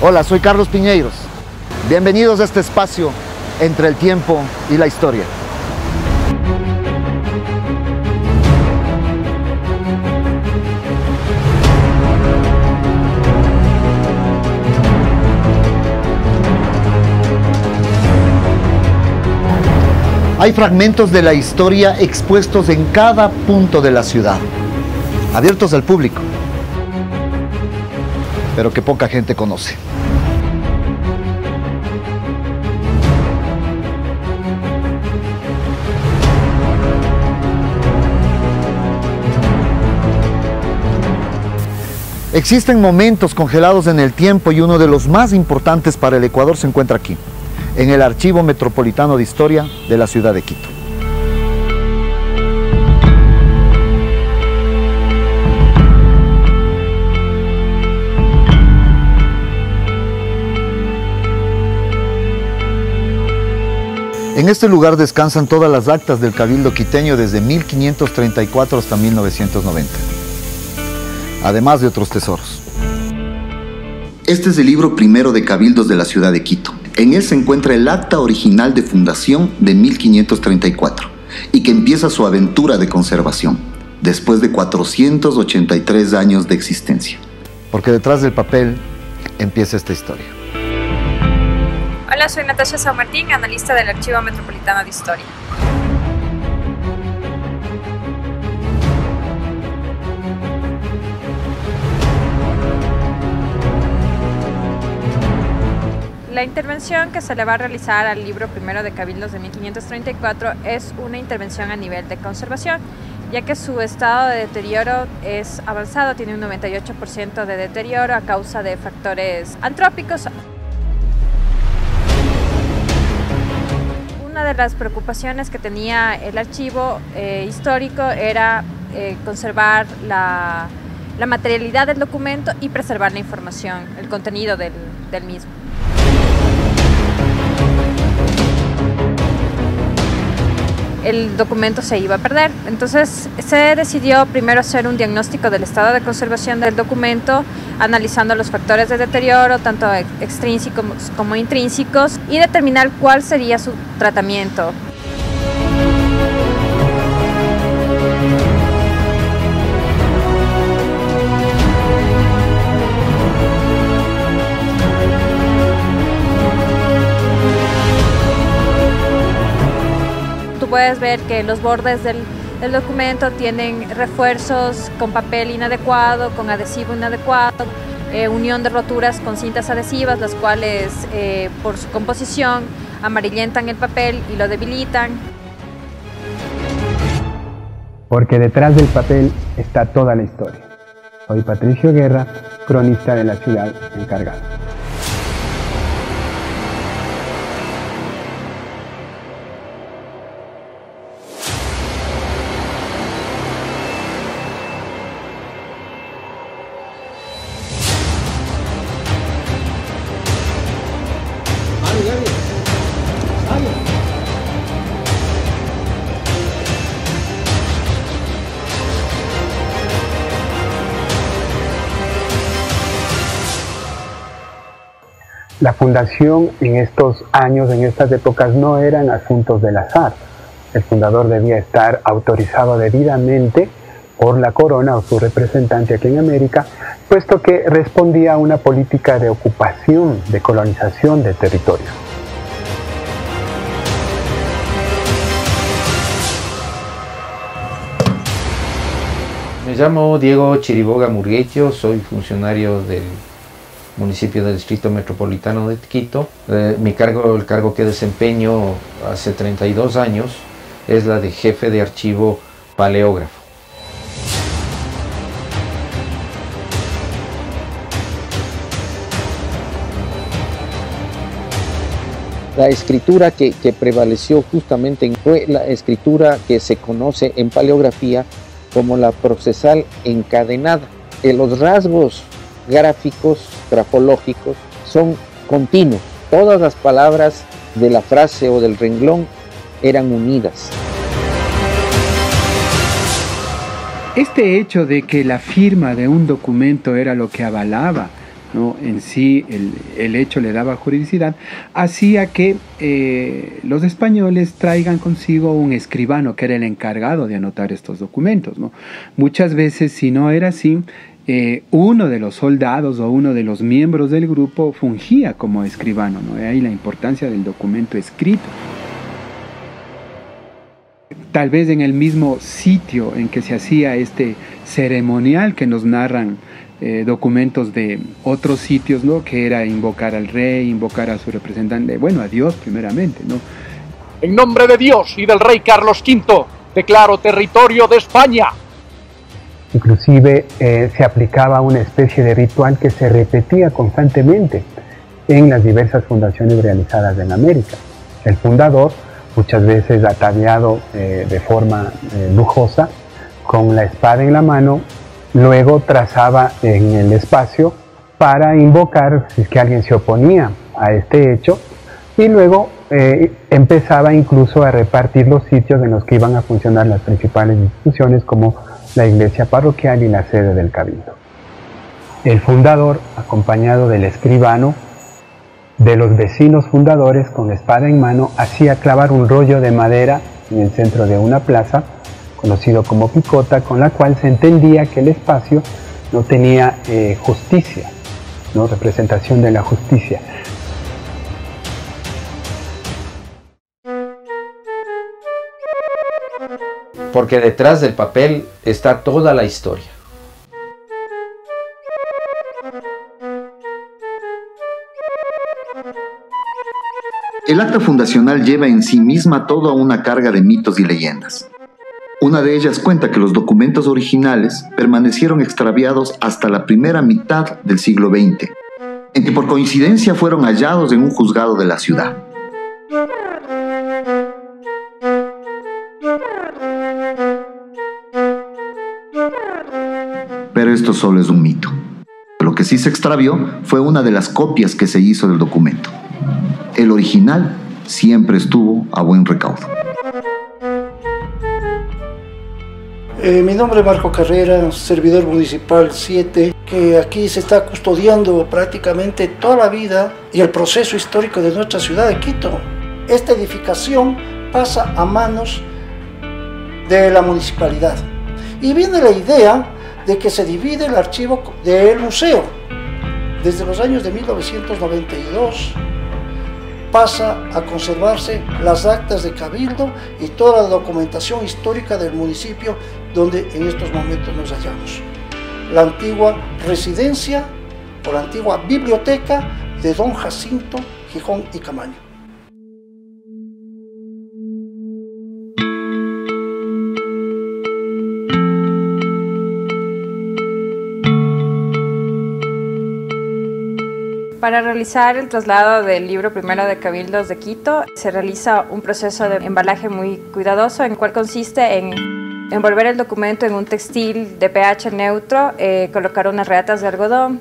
Hola, soy Carlos Piñeiros. Bienvenidos a este espacio entre el tiempo y la historia. Hay fragmentos de la historia expuestos en cada punto de la ciudad, abiertos al público, pero que poca gente conoce. Existen momentos congelados en el tiempo y uno de los más importantes para el Ecuador se encuentra aquí, en el Archivo Metropolitano de Historia de la ciudad de Quito. En este lugar descansan todas las actas del Cabildo quiteño desde 1534 hasta 1990, además de otros tesoros. Este es el libro primero de cabildos de la ciudad de Quito. En él se encuentra el acta original de fundación de 1534 y que empieza su aventura de conservación, después de 483 años de existencia. Porque detrás del papel empieza esta historia. Hola, soy Natasha San Martín, analista del Archivo Metropolitano de Historia. La intervención que se le va a realizar al libro primero de Cabildos de 1534 es una intervención a nivel de conservación, ya que su estado de deterioro es avanzado, tiene un 98% de deterioro a causa de factores antrópicos. Una de las preocupaciones que tenía el archivo histórico era conservar la materialidad del documento y preservar la información, el contenido del mismo. El documento se iba a perder, entonces se decidió primero hacer un diagnóstico del estado de conservación del documento, analizando los factores de deterioro, tanto extrínsecos como intrínsecos, y determinar cuál sería su tratamiento. Puedes ver que los bordes del documento tienen refuerzos con papel inadecuado, con adhesivo inadecuado, unión de roturas con cintas adhesivas, las cuales por su composición amarillentan el papel y lo debilitan. Porque detrás del papel está toda la historia. Soy Patricio Guerra, cronista de la ciudad encargado. La fundación en estos años, en estas épocas, no eran asuntos del azar. El fundador debía estar autorizado debidamente por la corona o su representante aquí en América, puesto que respondía a una política de ocupación, de colonización de territorio. Me llamo Diego Chiriboga Murguecho, soy funcionario del municipio del Distrito Metropolitano de Quito. El cargo que desempeño hace 32 años es la de jefe de archivo paleógrafo. La escritura que prevaleció justamente fue la escritura que se conoce en paleografía como la procesal encadenada. Los rasgos gráficos, grafológicos, son continuos. Todas las palabras de la frase o del renglón eran unidas. Este hecho de que la firma de un documento era lo que avalaba ¿no? En sí el hecho le daba juridicidad, hacía que los españoles traigan consigo un escribano que era el encargado de anotar estos documentos, ¿no? Muchas veces, si no era así, uno de los soldados o uno de los miembros del grupo fungía como escribano, ¿no? De ahí la importancia del documento escrito. Tal vez en el mismo sitio en que se hacía este ceremonial que nos narran documentos de otros sitios, ¿no? Que era invocar al rey, invocar a su representante, bueno, a Dios primeramente, ¿no? En nombre de Dios y del rey Carlos V, declaro territorio de España. Inclusive se aplicaba una especie de ritual que se repetía constantemente en las diversas fundaciones realizadas en América. El fundador, muchas veces ataviado de forma lujosa, con la espada en la mano, luego trazaba en el espacio para invocar si es que alguien se oponía a este hecho, y luego empezaba incluso a repartir los sitios en los que iban a funcionar las principales instituciones como la iglesia parroquial y la sede del cabildo. El fundador, acompañado del escribano, de los vecinos fundadores con espada en mano, hacía clavar un rollo de madera en el centro de una plaza, conocido como picota, con la cual se entendía que el espacio no tenía justicia, ¿no? Representación de la justicia. Porque detrás del papel está toda la historia. El acta fundacional lleva en sí misma toda una carga de mitos y leyendas. Una de ellas cuenta que los documentos originales permanecieron extraviados hasta la primera mitad del siglo XX, en que por coincidencia fueron hallados en un juzgado de la ciudad. Pero esto solo es un mito. Lo que sí se extravió fue una de las copias que se hizo del documento. El original siempre estuvo a buen recaudo. Mi nombre es Marco Carrera, servidor municipal 7, que aquí se está custodiando prácticamente toda la vida y el proceso histórico de nuestra ciudad de Quito. Esta edificación pasa a manos de la municipalidad y viene la idea de que se divide el archivo del museo. Desde los años de 1992 pasa a conservarse las actas de cabildo y toda la documentación histórica del municipio donde en estos momentos nos hallamos. La antigua residencia o la antigua biblioteca de Don Jacinto Gijón y Camaño. Para realizar el traslado del libro primero de Cabildos de Quito, se realiza un proceso de embalaje muy cuidadoso, en el cual consiste en envolver el documento en un textil de pH neutro, colocar unas reatas de algodón.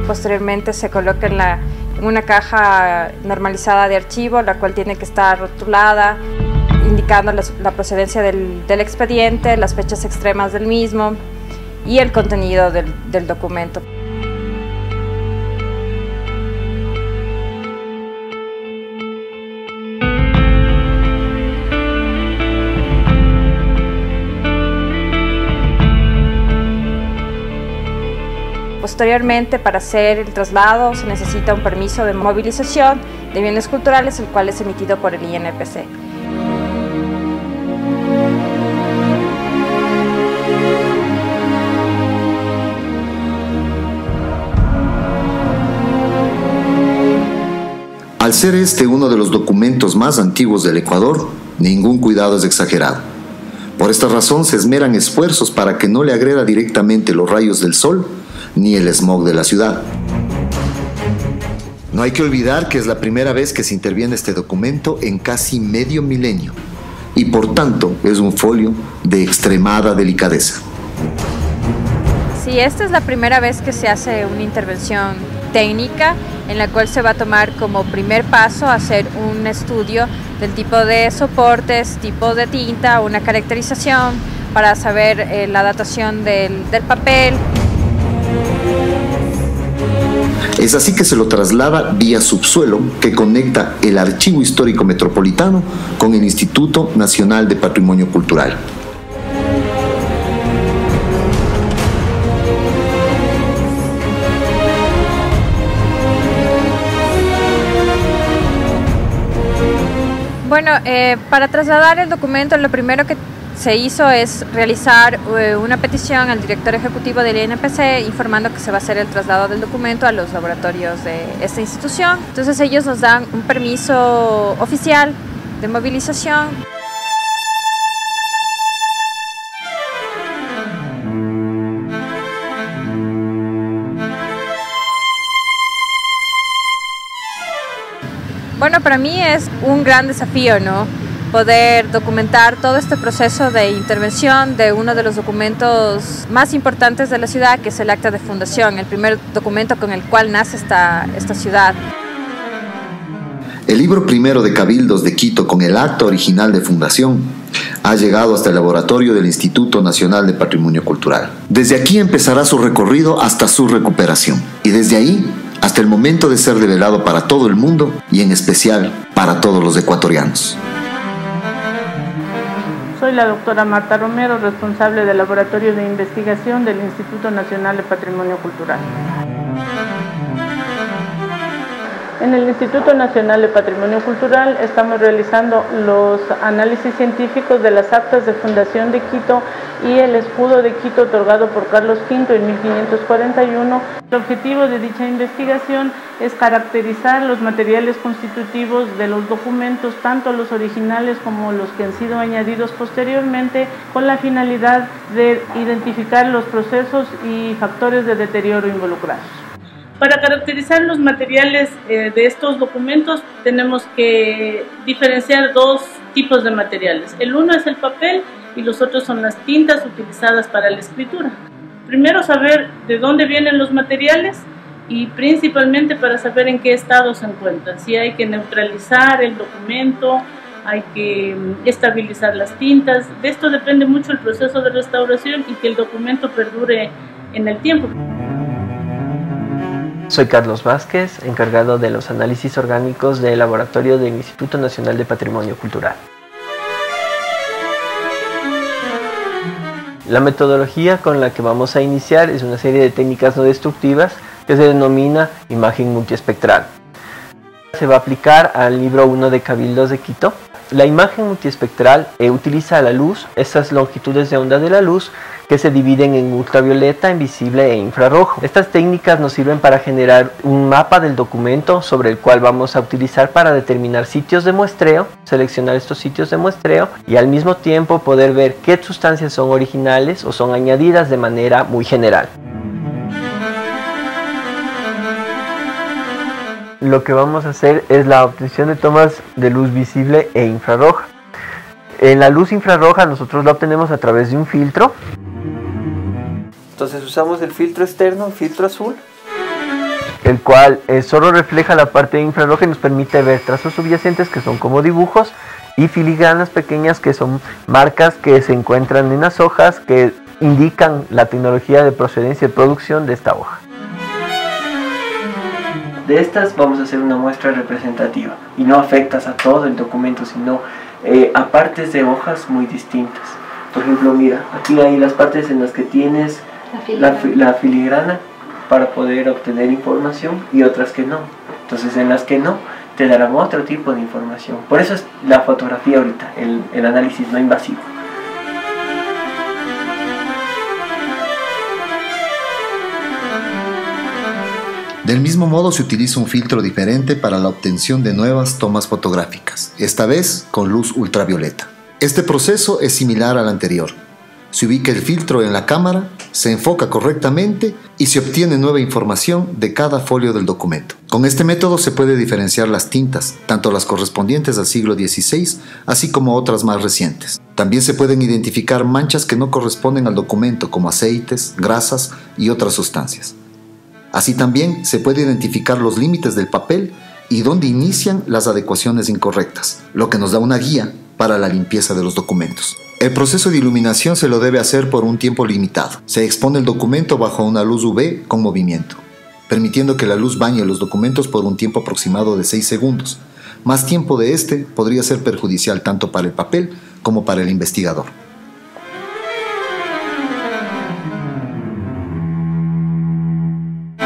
Posteriormente se coloca en una caja normalizada de archivo, la cual tiene que estar rotulada, indicando la procedencia del expediente, las fechas extremas del mismo y el contenido del documento. Posteriormente, para hacer el traslado se necesita un permiso de movilización de bienes culturales, el cual es emitido por el INPC. Al ser este uno de los documentos más antiguos del Ecuador, ningún cuidado es exagerado. Por esta razón se esmeran esfuerzos para que no le agreda directamente los rayos del sol ni el smog de la ciudad. No hay que olvidar que es la primera vez que se interviene este documento en casi medio milenio y por tanto es un folio de extremada delicadeza. Sí, esta es la primera vez que se hace una intervención técnica en la cual se va a tomar como primer paso hacer un estudio del tipo de soportes, tipo de tinta, una caracterización para saber la datación del papel. Es así que se lo traslada vía subsuelo que conecta el Archivo Histórico Metropolitano con el Instituto Nacional de Patrimonio Cultural. Bueno, para trasladar el documento, lo primero que se hizo es realizar una petición al director ejecutivo del INPC informando que se va a hacer el traslado del documento a los laboratorios de esta institución. Entonces ellos nos dan un permiso oficial de movilización. Bueno, para mí es un gran desafío, ¿no? Poder documentar todo este proceso de intervención de uno de los documentos más importantes de la ciudad, que es el acta de fundación, el primer documento con el cual nace esta ciudad. El libro primero de Cabildos de Quito con el acta original de fundación ha llegado hasta el laboratorio del Instituto Nacional de Patrimonio Cultural. Desde aquí empezará su recorrido hasta su recuperación y desde ahí hasta el momento de ser develado para todo el mundo y en especial para todos los ecuatorianos. Soy la doctora Marta Romero, responsable del Laboratorio de Investigación del Instituto Nacional de Patrimonio Cultural. En el Instituto Nacional de Patrimonio Cultural estamos realizando los análisis científicos de las actas de fundación de Quito y el escudo de Quito otorgado por Carlos V en 1541. El objetivo de dicha investigación es caracterizar los materiales constitutivos de los documentos, tanto los originales como los que han sido añadidos posteriormente, con la finalidad de identificar los procesos y factores de deterioro involucrados. Para caracterizar los materiales de estos documentos tenemos que diferenciar dos tipos de materiales. El uno es el papel y los otros son las tintas utilizadas para la escritura. Primero saber de dónde vienen los materiales y principalmente para saber en qué estado se encuentran. Si hay que neutralizar el documento, hay que estabilizar las tintas. De esto depende mucho el proceso de restauración y que el documento perdure en el tiempo. Soy Carlos Vázquez, encargado de los análisis orgánicos del laboratorio del Instituto Nacional de Patrimonio Cultural. La metodología con la que vamos a iniciar es una serie de técnicas no destructivas que se denomina imagen multiespectral. Se va a aplicar al libro 1 de Cabildos de Quito. La imagen multiespectral utiliza la luz, estas longitudes de onda de la luz, que se dividen en ultravioleta, invisible e infrarrojo. Estas técnicas nos sirven para generar un mapa del documento sobre el cual vamos a utilizar para determinar sitios de muestreo, seleccionar estos sitios de muestreo y al mismo tiempo poder ver qué sustancias son originales o son añadidas de manera muy general. Lo que vamos a hacer es la obtención de tomas de luz visible e infrarroja. En la luz infrarroja nosotros la obtenemos a través de un filtro. Entonces usamos el filtro externo, el filtro azul, el cual solo refleja la parte infrarroja y nos permite ver trazos subyacentes que son como dibujos y filigranas pequeñas que son marcas que se encuentran en las hojas que indican la tecnología de procedencia y producción de esta hoja. De estas vamos a hacer una muestra representativa y no afectas a todo el documento, sino a partes de hojas muy distintas. Por ejemplo, mira, aquí hay las partes en las que tienes la filigrana para poder obtener información y otras que no. Entonces en las que no, te darán otro tipo de información. Por eso es la fotografía ahorita, el análisis no invasivo. Del mismo modo se utiliza un filtro diferente para la obtención de nuevas tomas fotográficas, esta vez con luz ultravioleta. Este proceso es similar al anterior. Se ubica el filtro en la cámara, se enfoca correctamente y se obtiene nueva información de cada folio del documento. Con este método se puede diferenciar las tintas, tanto las correspondientes al siglo XVI, así como otras más recientes. También se pueden identificar manchas que no corresponden al documento, como aceites, grasas y otras sustancias. Así también se puede identificar los límites del papel y dónde inician las adecuaciones incorrectas, lo que nos da una guía para la limpieza de los documentos. El proceso de iluminación se lo debe hacer por un tiempo limitado. Se expone el documento bajo una luz UV con movimiento, permitiendo que la luz bañe los documentos por un tiempo aproximado de 6 segundos. Más tiempo de este podría ser perjudicial tanto para el papel como para el investigador.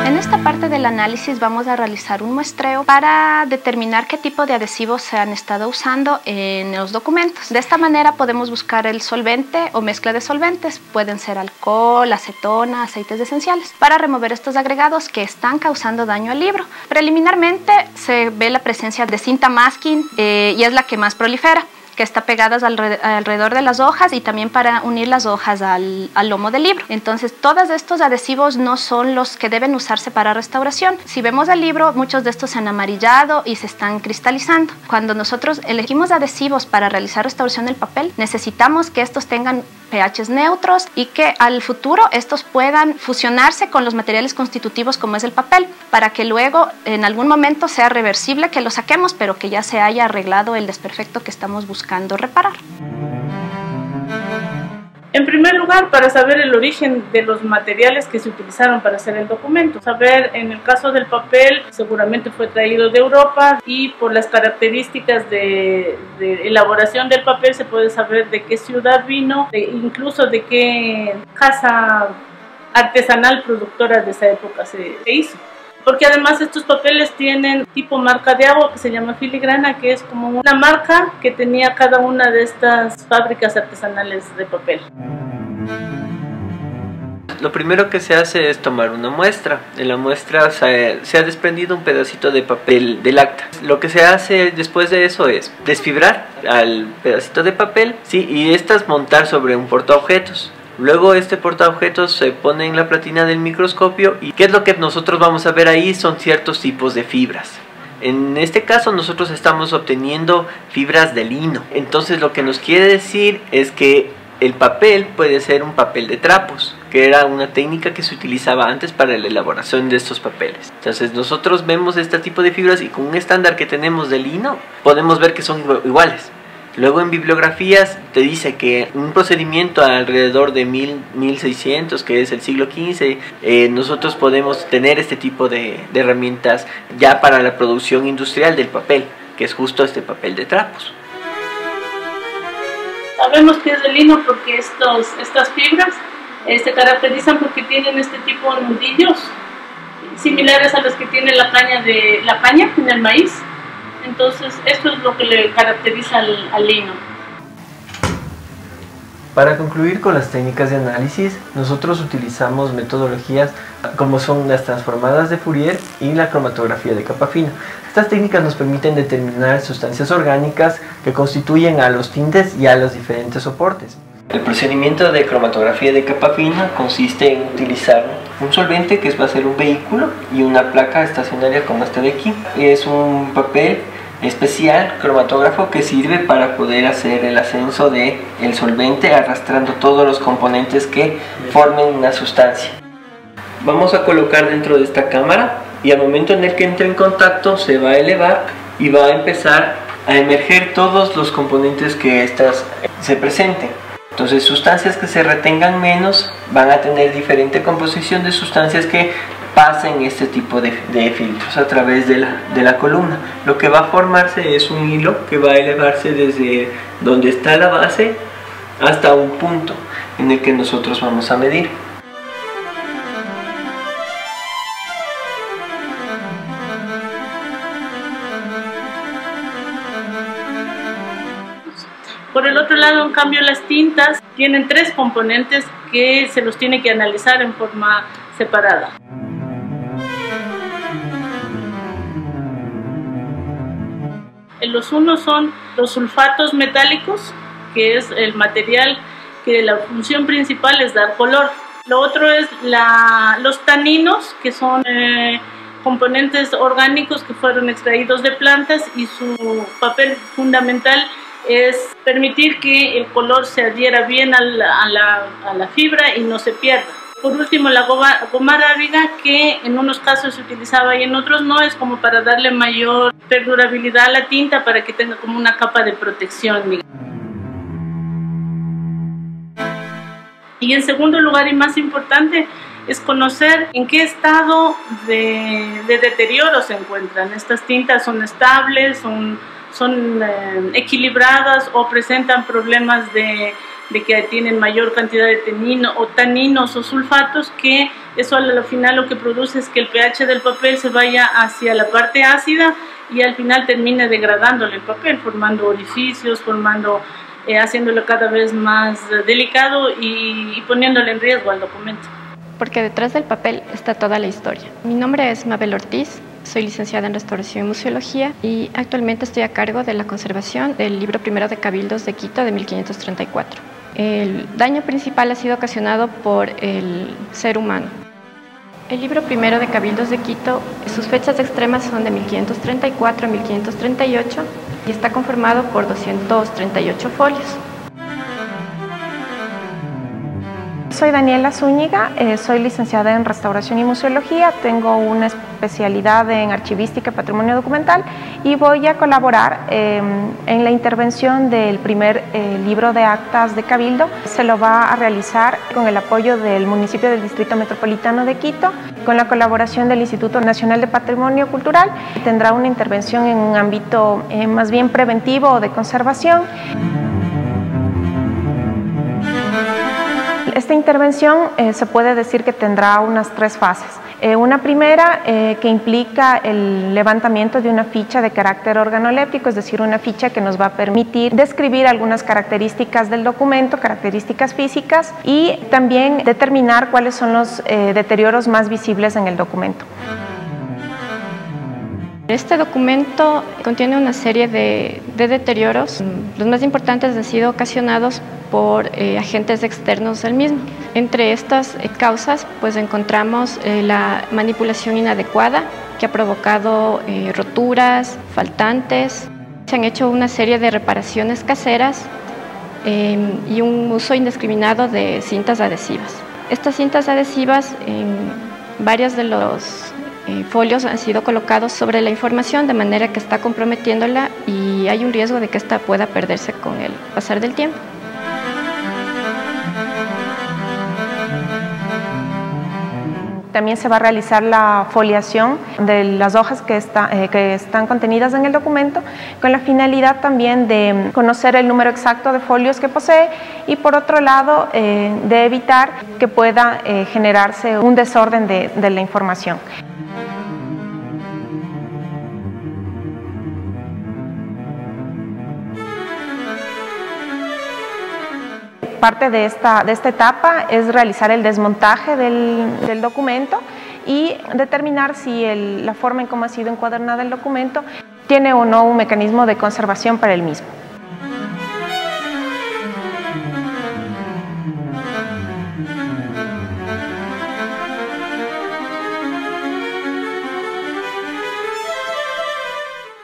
En esta parte del análisis vamos a realizar un muestreo para determinar qué tipo de adhesivos se han estado usando en los documentos. De esta manera podemos buscar el solvente o mezcla de solventes, pueden ser alcohol, acetona, aceites esenciales, para remover estos agregados que están causando daño al libro. Preliminarmente se ve la presencia de cinta masking y es la que más prolifera, que está pegadas alrededor de las hojas y también para unir las hojas al lomo del libro. Entonces, todos estos adhesivos no son los que deben usarse para restauración. Si vemos el libro, muchos de estos se han amarillado y se están cristalizando. Cuando nosotros elegimos adhesivos para realizar restauración del papel, necesitamos que estos tengan pHs neutros y que al futuro estos puedan fusionarse con los materiales constitutivos como es el papel, para que luego en algún momento sea reversible que lo saquemos, pero que ya se haya arreglado el desperfecto que estamos buscando reparar. En primer lugar, para saber el origen de los materiales que se utilizaron para hacer el documento. Saber, en el caso del papel, seguramente fue traído de Europa y por las características de elaboración del papel se puede saber de qué ciudad vino, incluso de qué casa artesanal productora de esa época se hizo. Porque además estos papeles tienen tipo marca de agua que se llama filigrana, que es como una marca que tenía cada una de estas fábricas artesanales de papel. Lo primero que se hace es tomar una muestra. En la muestra se ha desprendido un pedacito de papel del acta. Lo que se hace después de eso es desfibrar al pedacito de papel, ¿sí? Y estas montar sobre un portaobjetos. Luego este portaobjetos se pone en la platina del microscopio y ¿qué es lo que nosotros vamos a ver ahí? Son ciertos tipos de fibras. En este caso nosotros estamos obteniendo fibras de lino. Entonces lo que nos quiere decir es que el papel puede ser un papel de trapos, que era una técnica que se utilizaba antes para la elaboración de estos papeles. Entonces nosotros vemos este tipo de fibras y con un estándar que tenemos de lino podemos ver que son iguales. Luego en bibliografías te dice que un procedimiento alrededor de 1600, que es el siglo XV, nosotros podemos tener este tipo de herramientas ya para la producción industrial del papel, que es justo este papel de trapos. Sabemos que es de lino porque estas fibras se caracterizan porque tienen este tipo de nudillos similares a los que tiene la caña en el maíz. Entonces esto es lo que le caracteriza al lino. Para concluir con las técnicas de análisis, nosotros utilizamos metodologías como son las transformadas de Fourier y la cromatografía de capa fina. Estas técnicas nos permiten determinar sustancias orgánicas que constituyen a los tintes y a los diferentes soportes. El procedimiento de cromatografía de capa fina consiste en utilizar un solvente que va a ser un vehículo y una placa estacionaria como esta de aquí. Es un papel especial cromatógrafo que sirve para poder hacer el ascenso del solvente arrastrando todos los componentes que formen una sustancia. Vamos a colocar dentro de esta cámara y al momento en el que entre en contacto se va a elevar y va a empezar a emerger todos los componentes que se presenten. Entonces sustancias que se retengan menos van a tener diferente composición de sustancias que pasen este tipo de filtros a través de la columna. Lo que va a formarse es un hilo que va a elevarse desde donde está la base hasta un punto en el que nosotros vamos a medir. Por el otro lado, en cambio, las tintas tienen 3 componentes que se los tiene que analizar en forma separada. Los unos son los sulfatos metálicos, que es el material que la función principal es dar color. Lo otro es los taninos, que son componentes orgánicos que fueron extraídos de plantas y su papel fundamental es permitir que el color se adhiera bien a la fibra y no se pierda. Por último, la goma arábiga, que en unos casos se utilizaba y en otros no, es como para darle mayor perdurabilidad a la tinta, para que tenga como una capa de protección, digamos. Y en segundo lugar, y más importante, es conocer en qué estado de deterioro se encuentran. Estas tintas son estables, son equilibradas, o presentan problemas de que tienen mayor cantidad de taninos o sulfatos, que eso al final lo que produce es que el pH del papel se vaya hacia la parte ácida y al final termine degradándole el papel, formando orificios, haciéndolo cada vez más delicado y poniéndole en riesgo al documento. Porque detrás del papel está toda la historia. Mi nombre es Mabel Ortiz, soy licenciada en Restauración y Museología y actualmente estoy a cargo de la conservación del libro primero de Cabildos de Quito de 1534. El daño principal ha sido ocasionado por el ser humano. El libro primero de Cabildos de Quito, sus fechas extremas son de 1534 a 1538 y está conformado por 238 folios. Soy Daniela Zúñiga, soy licenciada en Restauración y Museología, tengo una especialidad en Archivística y Patrimonio Documental y voy a colaborar en la intervención del primer libro de actas de Cabildo. Se lo va a realizar con el apoyo del municipio del Distrito Metropolitano de Quito, con la colaboración del Instituto Nacional de Patrimonio Cultural. Tendrá una intervención en un ámbito más bien preventivo o de conservación. Esta intervención se puede decir que tendrá unas 3 fases. Una primera que implica el levantamiento de una ficha de carácter organoléptico, es decir, una ficha que nos va a permitir describir algunas características del documento, características físicas, y también determinar cuáles son los deterioros más visibles en el documento. Este documento contiene una serie de deterioros. Los más importantes han sido ocasionados por agentes externos al mismo. Entre estas causas pues encontramos la manipulación inadecuada, que ha provocado roturas, faltantes. Se han hecho una serie de reparaciones caseras y un uso indiscriminado de cintas adhesivas. Estas cintas adhesivas en varios de los folios han sido colocados sobre la información de manera que está comprometiéndola y hay un riesgo de que esta pueda perderse con el pasar del tiempo. También se va a realizar la foliación de las hojas que están contenidas en el documento, con la finalidad también de conocer el número exacto de folios que posee y, por otro lado, de evitar que pueda generarse un desorden de la información. Parte de esta etapa es realizar el desmontaje del documento y determinar si la forma en cómo ha sido encuadernada el documento tiene o no un mecanismo de conservación para el mismo.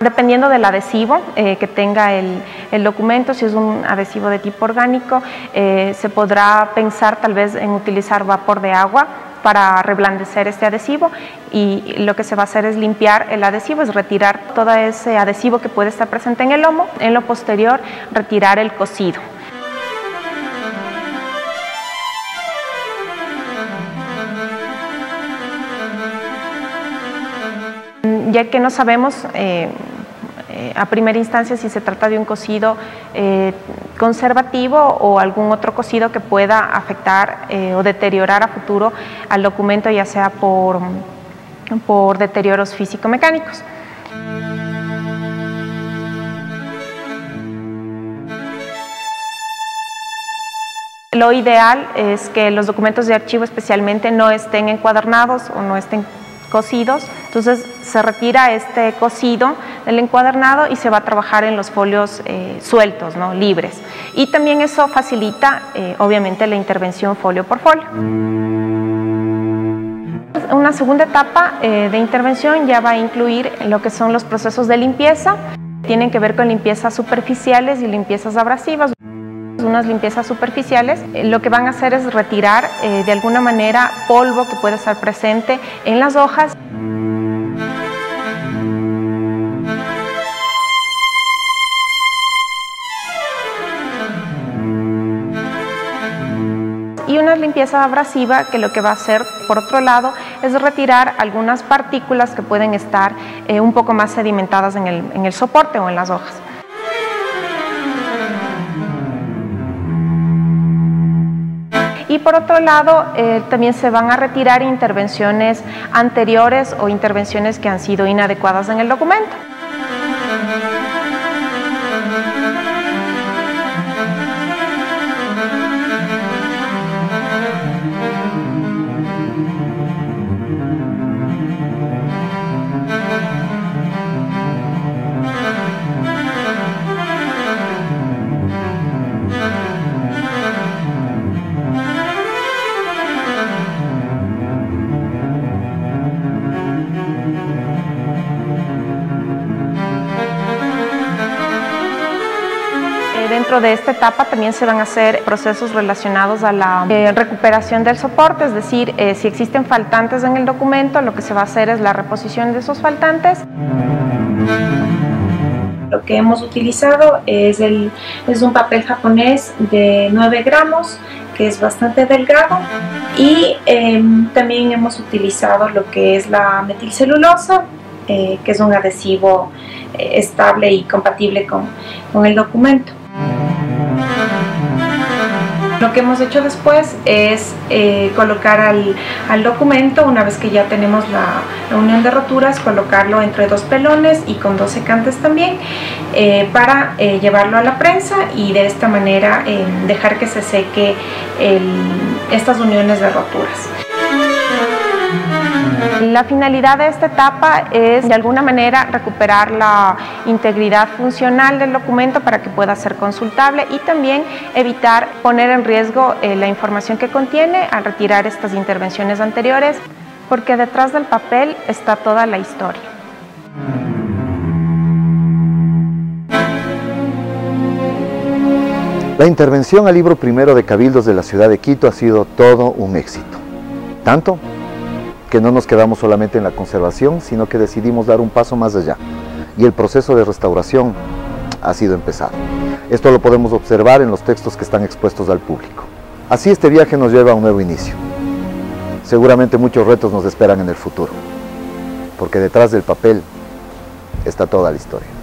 Dependiendo del adhesivo que tenga el documento, si es un adhesivo de tipo orgánico, se podrá pensar tal vez en utilizar vapor de agua para reblandecer este adhesivo, y lo que se va a hacer es limpiar el adhesivo, es retirar todo ese adhesivo que puede estar presente en el lomo. En lo posterior, retirar el cosido. Ya que no sabemos a primera instancia si se trata de un cosido conservativo o algún otro cosido que pueda afectar o deteriorar a futuro al documento, ya sea por deterioros físico-mecánicos. Lo ideal es que los documentos de archivo especialmente no estén encuadernados o no estén cosidos, entonces se retira este cosido del encuadernado y se va a trabajar en los folios sueltos, ¿no? Libres, y también eso facilita obviamente la intervención folio por folio. Una segunda etapa de intervención ya va a incluir lo que son los procesos de limpieza. Tienen que ver con limpiezas superficiales y limpiezas abrasivas. Unas limpiezas superficiales, lo que van a hacer es retirar de alguna manera polvo que puede estar presente en las hojas. Y una limpieza abrasiva que lo que va a hacer, por otro lado, es retirar algunas partículas que pueden estar un poco más sedimentadas en el soporte o en las hojas. Y por otro lado, también se van a retirar intervenciones anteriores o intervenciones que han sido inadecuadas en el documento. Dentro de esta etapa también se van a hacer procesos relacionados a la recuperación del soporte, es decir, si existen faltantes en el documento, lo que se va a hacer es la reposición de esos faltantes. Lo que hemos utilizado es un papel japonés de 9 gramos, que es bastante delgado, y también hemos utilizado lo que es la metilcelulosa, que es un adhesivo estable y compatible con el documento. Lo que hemos hecho después es colocar al documento, una vez que ya tenemos la unión de roturas, colocarlo entre 2 pelones y con 2 secantes también, para llevarlo a la prensa y de esta manera dejar que se seque estas uniones de roturas. La finalidad de esta etapa es de alguna manera recuperar la integridad funcional del documento para que pueda ser consultable y también evitar poner en riesgo la información que contiene al retirar estas intervenciones anteriores, porque detrás del papel está toda la historia. La intervención al libro primero de Cabildos de la ciudad de Quito ha sido todo un éxito. Tanto que no nos quedamos solamente en la conservación, sino que decidimos dar un paso más allá. Y el proceso de restauración ha sido empezado. Esto lo podemos observar en los textos que están expuestos al público. Así este viaje nos lleva a un nuevo inicio. Seguramente muchos retos nos esperan en el futuro, porque detrás del papel está toda la historia.